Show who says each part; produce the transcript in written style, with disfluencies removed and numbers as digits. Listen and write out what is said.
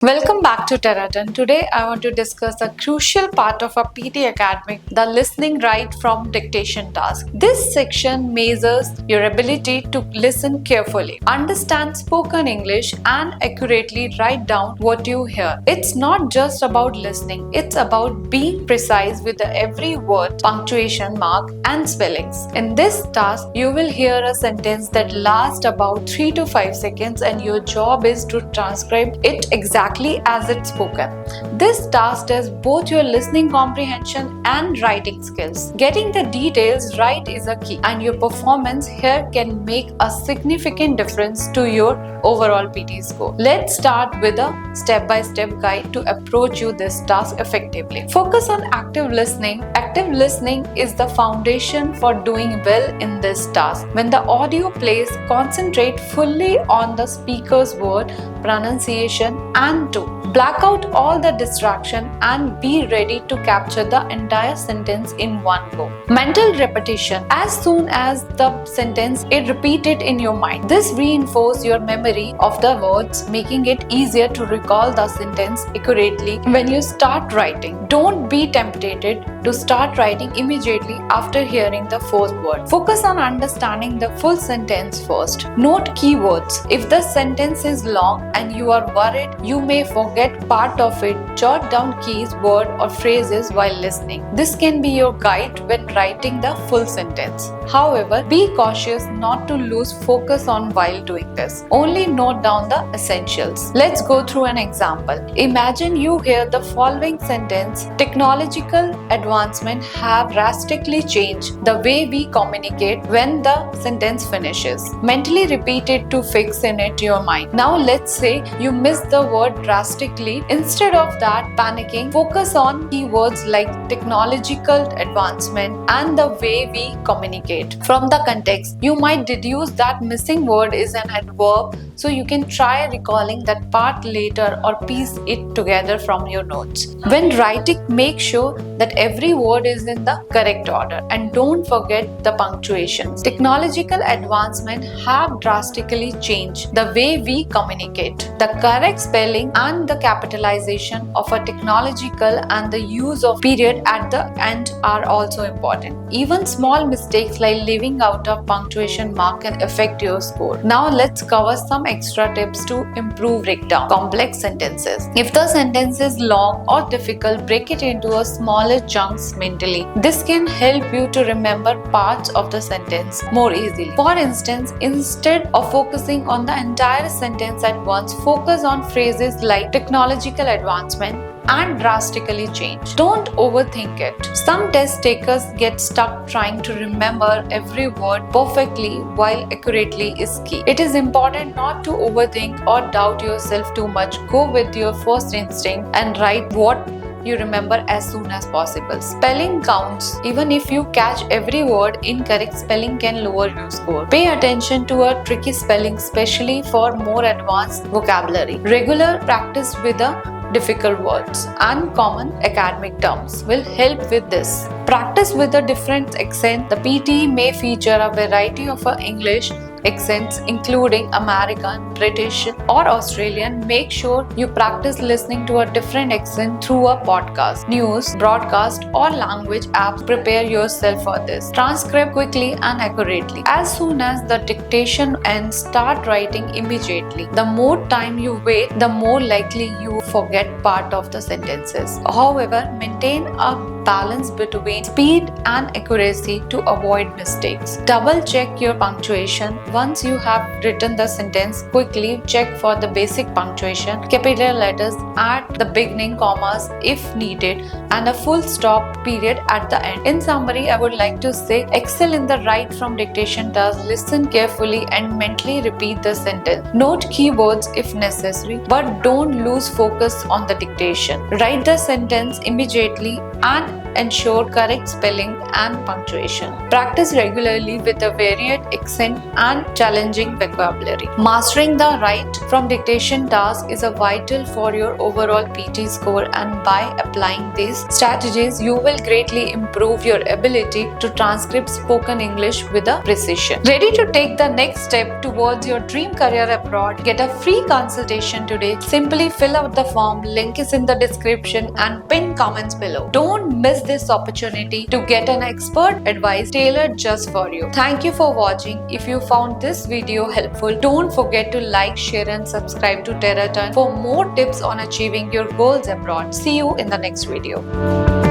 Speaker 1: Welcome back to TerraTern. Today I want to discuss a crucial part of our PT academic, the listening write from dictation task. This section measures your ability to listen carefully, understand spoken English and accurately write down what you hear. It's not just about listening, it's about being precise with every word, punctuation mark and spellings. In this task, you will hear a sentence that lasts about 3 to 5 seconds and your job is to transcribe it exactly as it's spoken. This task tests both your listening comprehension and writing skills. Getting the details right is a key, and your performance here can make a significant difference to your overall PT score. Let's start with a step-by-step guide to approach this task effectively. Focus on active listening. Active listening is the foundation for doing well in this task. When the audio plays, concentrate fully on the speaker's word, pronunciation and tone. Black out all the distraction and be ready to capture the entire sentence in one go. Mental repetition. As soon as the sentence is repeated in your mind, this reinforces your memory of the words, making it easier to recall the sentence accurately when you start writing. Don't be tempted to start writing immediately after hearing the first word. Focus on understanding the full sentence first. Note keywords. If the sentence is long and you are worried you may forget part of it, jot down keys, word or phrases while listening. This can be your guide when writing the full sentence. However, be cautious not to lose focus on while doing this. Only note down the essentials. Let's go through an example. Imagine you hear the following sentence: technological advancement have drastically changed the way we communicate. When the sentence finishes, mentally repeat it to fix in it your mind. Now let's say you miss the word drastically. Instead of that panicking, focus on keywords like technological advancement and the way we communicate. From the context, you might deduce that missing word is an adverb, so you can try recalling that part later or piece it together from your notes. When writing, make sure that every word is in the correct order and don't forget the punctuations. Technological advancement have drastically changed the way we communicate. The correct spelling and the capitalization of a technological and the use of period at the end are also important. Even small mistakes like leaving out a punctuation mark can affect your score. Now let's cover some extra tips to improve breakdown complex sentences. If the sentence is long or difficult, break it into a smaller chunks mentally. This can help you to remember parts of the sentence more easily. For instance, instead of focusing on the entire sentence at once, focus on phrases like technological advancement and drastically change. Don't overthink it. Some test takers get stuck trying to remember every word perfectly while accurately is key. It is important not to overthink or doubt yourself too much. Go with your first instinct and write what you remember as soon as possible. Spelling counts. Even if you catch every word, incorrect spelling can lower your score. Pay attention to a tricky spelling, especially for more advanced vocabulary. Regular practice with the difficult words and common academic terms will help with this. Practice with a different accent. The PTE may feature a variety of English accents including American, British or Australian. Make sure you practice listening to a different accent through a podcast, news, broadcast or language apps. Prepare yourself for this. Transcribe quickly and accurately. As soon as the dictation ends, start writing immediately. The more time you wait, the more likely you forget part of the sentences. However, maintain a balance between speed and accuracy to avoid mistakes. Double check your punctuation. Once you have written the sentence, quickly check for the basic punctuation, capital letters at the beginning, commas if needed, and a full stop period at the end. In summary, I would like to say excel in the write from dictation task. Listen carefully and mentally repeat the sentence. Note keywords if necessary, but don't lose focus on the dictation. Write the sentence immediately and ensure correct spelling and punctuation. Practice regularly with a varied accent and challenging vocabulary. Mastering the Write From Dictation task is a vital for your overall PT score, and by applying these strategies, you will greatly improve your ability to transcribe spoken English with a precision. Ready to take the next step towards your dream career abroad? Get a free consultation today. Simply fill out the form, link is in the description and pin comments below. Don't miss this opportunity to get an expert advice tailored just for you. Thank you for watching. If you found this video helpful, don't forget to like, share and subscribe to TerraTern for more tips on achieving your goals abroad. See you in the next video.